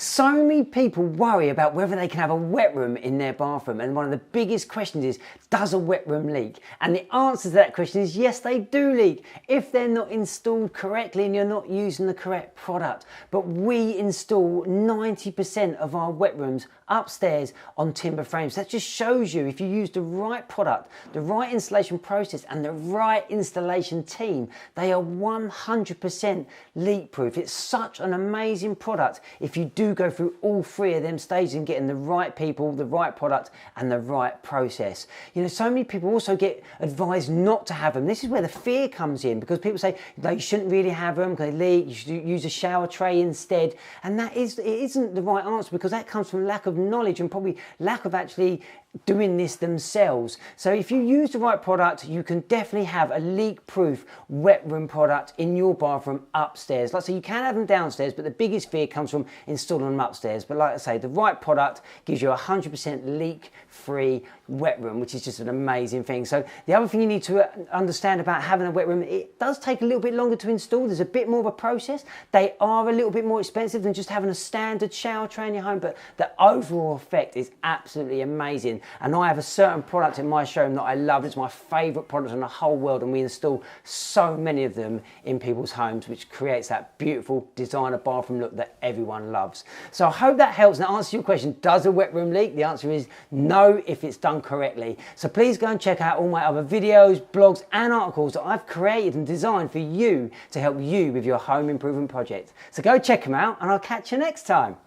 So many people worry about whether they can have a wet room in their bathroom, and one of the biggest questions is, does a wet room leak? And the answer to that question is yes, they do leak if they're not installed correctly and you're not using the correct product. But we install 90% of our wet rooms upstairs on timber frames. That just shows you if you use the right product, the right installation process and the right installation team, they are 100% leak proof. It's such an amazing product if you do go through all three of them stages and getting the right people, the right product and the right process. You know, so many people also get advised not to have them. This is where the fear comes in, because people say they shouldn't really have them because they leak, you should use a shower tray instead. And it isn't the right answer, because that comes from lack of knowledge and probably lack of actually doing this themselves. So if you use the right product, you can definitely have a leak-proof wet room product in your bathroom upstairs. Like I say, you can have them downstairs, but the biggest fear comes from installing them upstairs. But like I say, the right product gives you a 100% leak-free wet room, which is just an amazing thing. So the other thing you need to understand about having a wet room, it does take a little bit longer to install. There's a bit more of a process. They are a little bit more expensive than just having a standard shower tray in your home, but the overall effect is absolutely amazing. And I have a certain product in my showroom that I love. It's my favorite product in the whole world, and we install so many of them in people's homes, which creates that beautiful designer bathroom look that everyone loves. So I hope that helps. Now, answer your question, does a wet room leak? The answer is no, if it's done correctly. So please go and check out all my other videos, blogs and articles that I've created and designed for you to help you with your home improvement project. So go check them out, and I'll catch you next time.